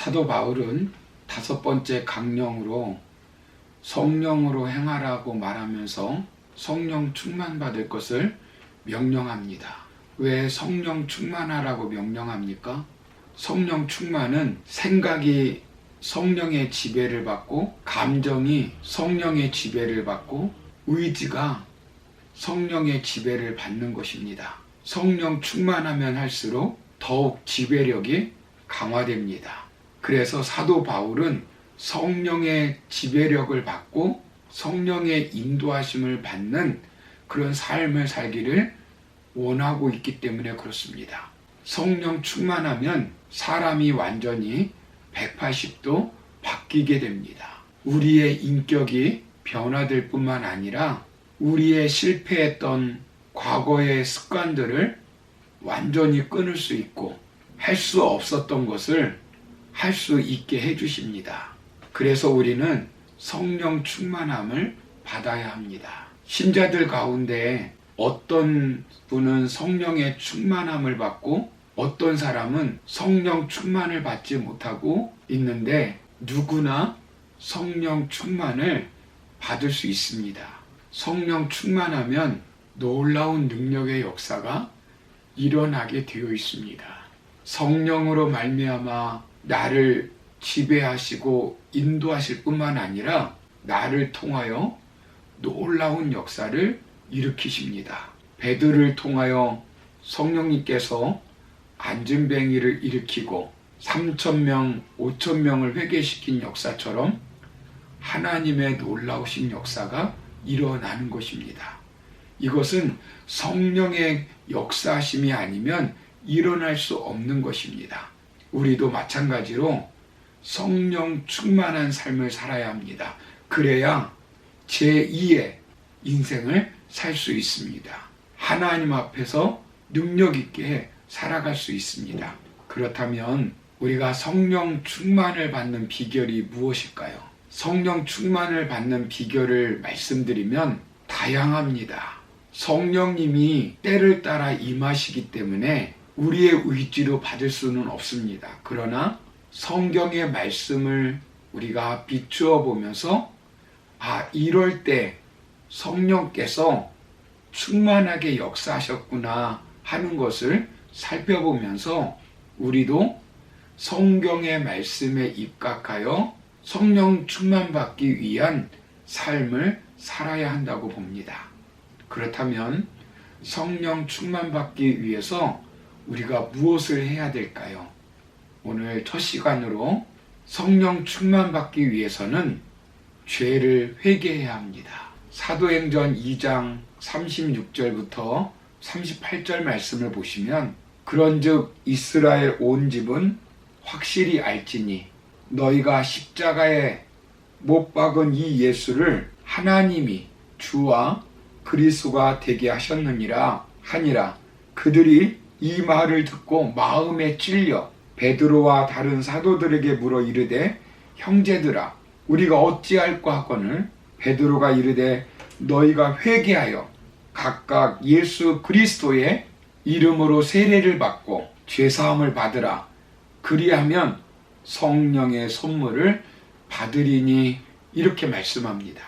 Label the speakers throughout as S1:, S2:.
S1: 사도 바울은 5번째 강령으로 성령으로 행하라고 말하면서 성령 충만받을 것을 명령합니다. 왜 성령 충만하라고 명령합니까? 성령 충만은 생각이 성령의 지배를 받고, 감정이 성령의 지배를 받고, 의지가 성령의 지배를 받는 것입니다. 성령 충만하면 할수록 더욱 지배력이 강화됩니다. 그래서 사도 바울은 성령의 지배력을 받고 성령의 인도하심을 받는 그런 삶을 살기를 원하고 있기 때문에 그렇습니다. 성령 충만하면 사람이 완전히 180도 바뀌게 됩니다. 우리의 인격이 변화될 뿐만 아니라 우리의 실패했던 과거의 습관들을 완전히 끊을 수 있고, 할 수 없었던 것을 할 수 있게 해주십니다. 그래서 우리는 성령 충만함을 받아야 합니다. 신자들 가운데 어떤 분은 성령의 충만함을 받고 어떤 사람은 성령 충만을 받지 못하고 있는데, 누구나 성령 충만을 받을 수 있습니다. 성령 충만하면 놀라운 능력의 역사가 일어나게 되어 있습니다. 성령으로 말미암아 나를 지배하시고 인도하실 뿐만 아니라 나를 통하여 놀라운 역사를 일으키십니다. 베드로를 통하여 성령님께서 안진뱅이를 일으키고 3,000명, 5,000명을 회개시킨 역사처럼 하나님의 놀라우신 역사가 일어나는 것입니다. 이것은 성령의 역사하심이 아니면 일어날 수 없는 것입니다. 우리도 마찬가지로 성령 충만한 삶을 살아야 합니다. 그래야 제2의 인생을 살 수 있습니다. 하나님 앞에서 능력 있게 살아갈 수 있습니다. 그렇다면 우리가 성령 충만을 받는 비결이 무엇일까요? 성령 충만을 받는 비결을 말씀드리면 다양합니다. 성령님이 때를 따라 임하시기 때문에 우리의 의지로 받을 수는 없습니다. 그러나 성경의 말씀을 우리가 비추어 보면서 이럴 때 성령께서 충만하게 역사하셨구나 하는 것을 살펴보면서 우리도 성경의 말씀에 입각하여 성령 충만받기 위한 삶을 살아야 한다고 봅니다. 그렇다면 성령 충만받기 위해서 우리가 무엇을 해야 될까요? 오늘 첫 시간으로 성령 충만받기 위해서는 죄를 회개해야 합니다. 사도행전 2장 36절부터 38절 말씀을 보시면, 그런즉 이스라엘 온 집은 확실히 알지니 너희가 십자가에 못 박은 이 예수를 하나님이 주와 그리스도가 되게 하셨느니라 하니라. 그들이 이 말을 듣고 마음에 찔려 베드로와 다른 사도들에게 물어 이르되, 형제들아 우리가 어찌할까 하거늘 베드로가 이르되, 너희가 회개하여 각각 예수 그리스도의 이름으로 세례를 받고 죄사함을 받으라. 그리하면 성령의 선물을 받으리니, 이렇게 말씀합니다.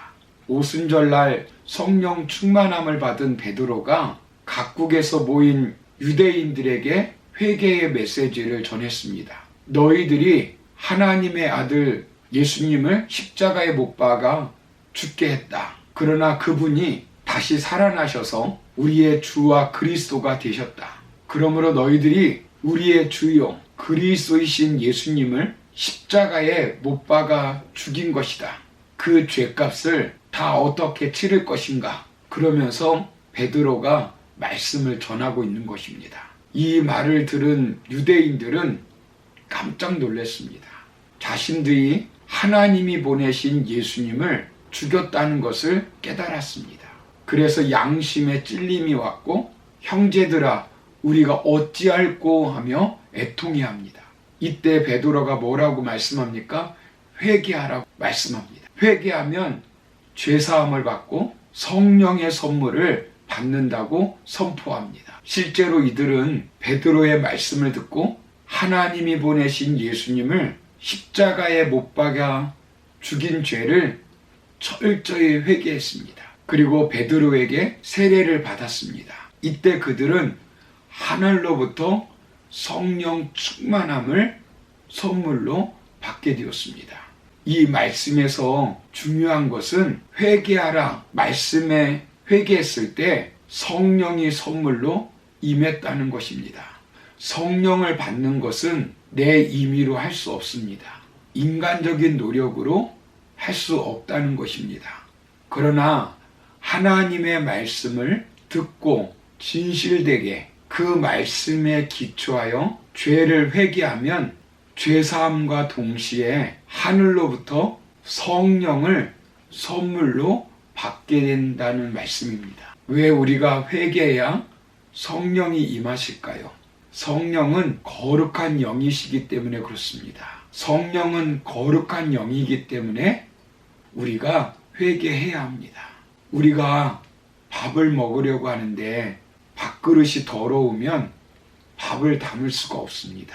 S1: 오순절날 성령 충만함을 받은 베드로가 각국에서 모인 유대인들에게 회개의 메시지를 전했습니다. 너희들이 하나님의 아들 예수님을 십자가에 못 박아 죽게 했다. 그러나 그분이 다시 살아나셔서 우리의 주와 그리스도가 되셨다. 그러므로 너희들이 우리의 주요 그리스도이신 예수님을 십자가에 못 박아 죽인 것이다. 그 죄값을 다 어떻게 치를 것인가? 그러면서 베드로가 말씀을 전하고 있는 것입니다. 이 말을 들은 유대인들은 깜짝 놀랐습니다. 자신들이 하나님이 보내신 예수님을 죽였다는 것을 깨달았습니다. 그래서 양심에 찔림이 왔고, 형제들아 우리가 어찌할꼬 하며 애통해합니다. 이때 베드로가 뭐라고 말씀합니까? 회개하라고 말씀합니다. 회개하면 죄사함을 받고 성령의 선물을 받는다고 선포합니다. 실제로 이들은 베드로의 말씀을 듣고 하나님이 보내신 예수님을 십자가에 못 박아 죽인 죄를 철저히 회개했습니다. 그리고 베드로에게 세례를 받았습니다. 이때 그들은 하늘로부터 성령 충만함을 선물로 받게 되었습니다. 이 말씀에서 중요한 것은 회개하라 말씀에 회개했을 때 성령이 선물로 임했다는 것입니다. 성령을 받는 것은 내 임의로 할 수 없습니다. 인간적인 노력으로 할 수 없다는 것입니다. 그러나 하나님의 말씀을 듣고 진실되게 그 말씀에 기초하여 죄를 회개하면 죄사함과 동시에 하늘로부터 성령을 선물로 받게 된다는 말씀입니다. 왜 우리가 회개해야 성령이 임하실까요? 성령은 거룩한 영이시기 때문에 그렇습니다. 성령은 거룩한 영이기 때문에 우리가 회개해야 합니다. 우리가 밥을 먹으려고 하는데 밥그릇이 더러우면 밥을 담을 수가 없습니다.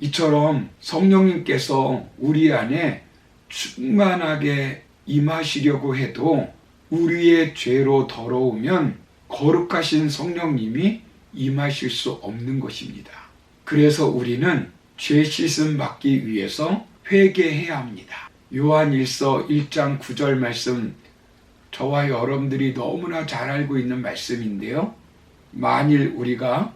S1: 이처럼 성령님께서 우리 안에 충만하게 임하시려고 해도 우리의 죄로 더러우면 거룩하신 성령님이 임하실 수 없는 것입니다. 그래서 우리는 죄 씻음 받기 위해서 회개해야 합니다. 요한일서 1장 9절 말씀, 저와 여러분들이 너무나 잘 알고 있는 말씀인데요. 만일 우리가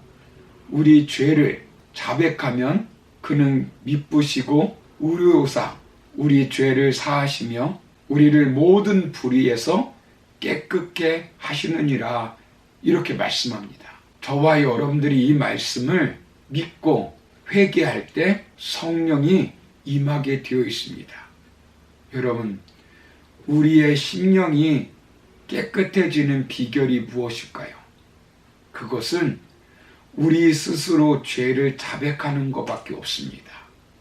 S1: 우리 죄를 자백하면 그는 미쁘시고 의로우사 우리 죄를 사하시며 우리를 모든 불의에서 깨끗게 하시느니라, 이렇게 말씀합니다. 저와 여러분들이 이 말씀을 믿고 회개할 때 성령이 임하게 되어 있습니다. 여러분, 우리의 심령이 깨끗해지는 비결이 무엇일까요? 그것은 우리 스스로 죄를 자백하는 것밖에 없습니다.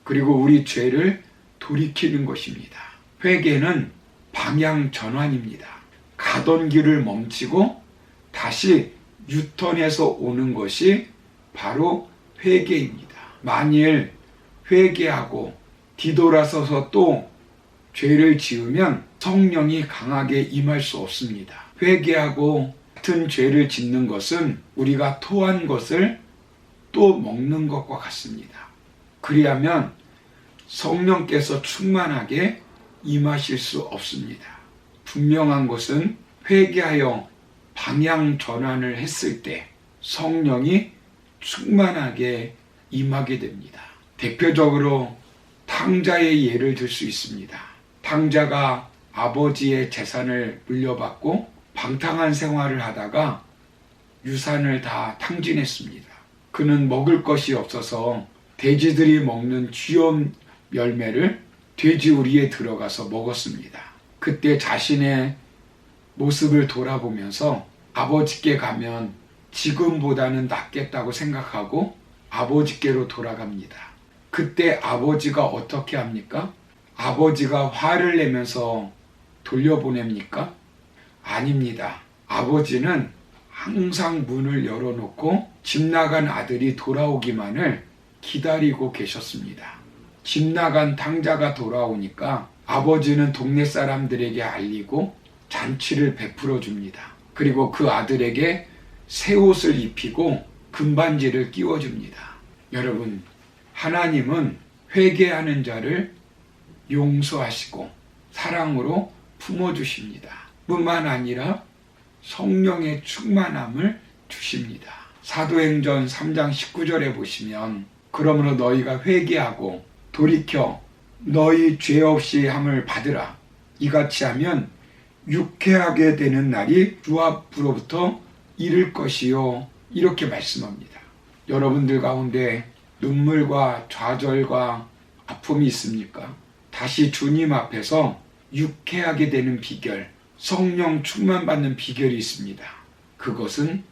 S1: 그리고 우리 죄를 돌이키는 것입니다. 회개는 방향 전환입니다. 가던 길을 멈추고 다시 유턴해서 오는 것이 바로 회개입니다. 만일 회개하고 뒤돌아서서 또 죄를 지으면 성령이 강하게 임할 수 없습니다. 회개하고 같은 죄를 짓는 것은 우리가 토한 것을 또 먹는 것과 같습니다. 그리하면 성령께서 충만하게 임하실 수 없습니다. 분명한 것은 회개하여 방향 전환을 했을 때 성령이 충만하게 임하게 됩니다. 대표적으로 탕자의 예를 들 수 있습니다. 탕자가 아버지의 재산을 물려받고 방탕한 생활을 하다가 유산을 다 탕진했습니다. 그는 먹을 것이 없어서 돼지들이 먹는 쥐염 열매를 돼지우리에 들어가서 먹었습니다. 그때 자신의 모습을 돌아보면서 아버지께 가면 지금보다는 낫겠다고 생각하고 아버지께로 돌아갑니다. 그때 아버지가 어떻게 합니까? 아버지가 화를 내면서 돌려보냅니까? 아닙니다. 아버지는 항상 문을 열어놓고 집 나간 아들이 돌아오기만을 기다리고 계셨습니다. 집 나간 탕자가 돌아오니까 아버지는 동네 사람들에게 알리고 잔치를 베풀어 줍니다. 그리고 그 아들에게 새 옷을 입히고 금반지를 끼워줍니다. 여러분, 하나님은 회개하는 자를 용서하시고 사랑으로 품어주십니다. 뿐만 아니라 성령의 충만함을 주십니다. 사도행전 3장 19절에 보시면 그러므로 너희가 회개하고 돌이켜 너희 죄 없이 함을 받으라. 이같이 하면 유쾌하게 되는 날이 주 앞으로부터 이를 것이요, 이렇게 말씀합니다. 여러분들 가운데 눈물과 좌절과 아픔이 있습니까? 다시 주님 앞에서 유쾌하게 되는 비결, 성령 충만받는 비결이 있습니다. 그것은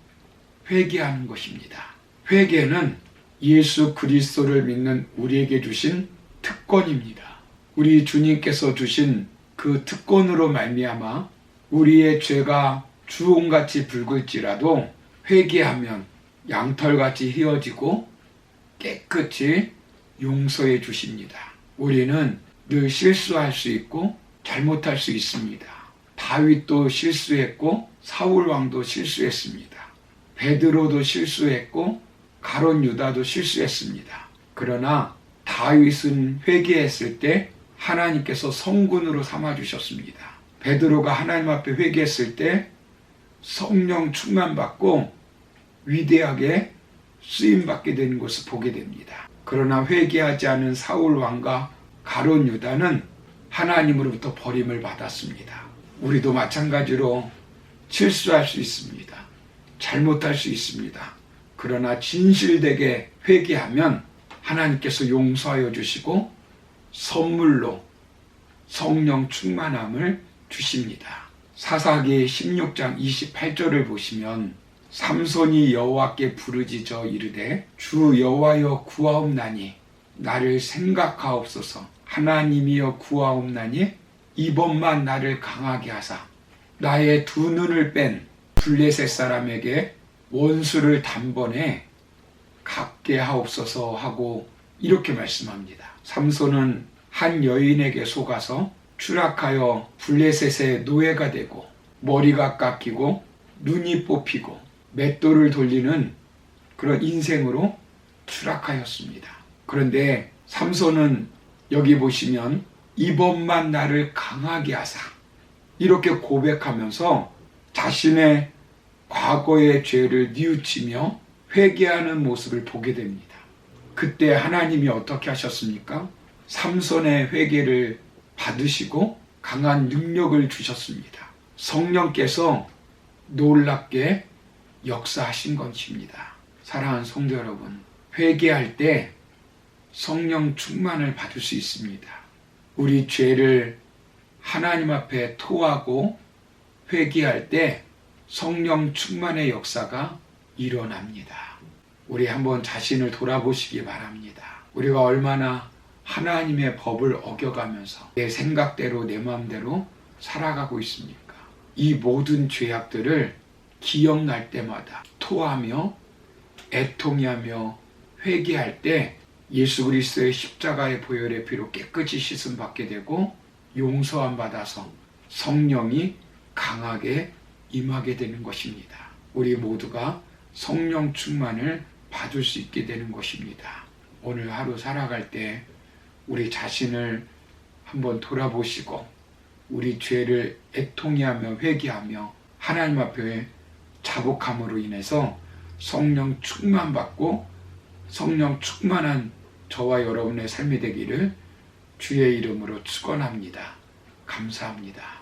S1: 회개하는 것입니다. 회개는 예수 그리스도를 믿는 우리에게 주신 특권입니다. 우리 주님께서 주신 그 특권으로 말미암아 우리의 죄가 주홍같이 붉을지라도 회개하면 양털같이 휘어지고 깨끗이 용서해 주십니다. 우리는 늘 실수할 수 있고 잘못할 수 있습니다. 다윗도 실수했고 사울 왕도 실수했습니다. 베드로도 실수했고 가룟 유다도 실수했습니다. 그러나 다윗은 회개했을 때 하나님께서 성군으로 삼아주셨습니다. 베드로가 하나님 앞에 회개했을 때 성령 충만받고 위대하게 쓰임받게 되는 것을 보게 됩니다. 그러나 회개하지 않은 사울 왕과 가룟 유다는 하나님으로부터 버림을 받았습니다. 우리도 마찬가지로 실수할 수 있습니다. 잘못할 수 있습니다. 그러나 진실되게 회개하면 하나님께서 용서하여 주시고 선물로 성령 충만함을 주십니다. 사사기 16장 28절을 보시면 삼손이 여호와께 부르짖어 이르되 주 여호와여 구하옵나니 나를 생각하옵소서. 하나님이여 구하옵나니 이번만 나를 강하게 하사 나의 두 눈을 뺀 블레셋 사람에게 원수를 단번에 갚게 하옵소서 하고 이렇게 말씀합니다. 삼손은 한 여인에게 속아서 추락하여 블레셋의 노예가 되고 머리가 깎이고 눈이 뽑히고 맷돌을 돌리는 그런 인생으로 추락하였습니다. 그런데 삼손은 여기 보시면 이번만 나를 강하게 하사 이렇게 고백하면서 자신의 과거의 죄를 뉘우치며 회개하는 모습을 보게 됩니다. 그때 하나님이 어떻게 하셨습니까? 삼손의 회개를 받으시고 강한 능력을 주셨습니다. 성령께서 놀랍게 역사하신 것입니다. 사랑하는 성도 여러분, 회개할 때 성령 충만을 받을 수 있습니다. 우리 죄를 하나님 앞에 토하고 회개할 때 성령 충만의 역사가 일어납니다. 우리 한번 자신을 돌아보시기 바랍니다. 우리가 얼마나 하나님의 법을 어겨가면서 내 생각대로 내 마음대로 살아가고 있습니까? 이 모든 죄악들을 기억날 때마다 토하며 애통하며 회개할 때 예수 그리스도의 십자가의 보혈의 피로 깨끗이 씻음 받게 되고 용서함 받아서 성령이 강하게 임하게 되는 것입니다. 우리 모두가 성령 충만을 받을 수 있게 되는 것입니다. 오늘 하루 살아갈 때 우리 자신을 한번 돌아보시고 우리 죄를 애통해하며 회개하며 하나님 앞에 자복함으로 인해서 성령 충만 받고 성령 충만한 저와 여러분의 삶이 되기를 주의 이름으로 축원합니다. 감사합니다.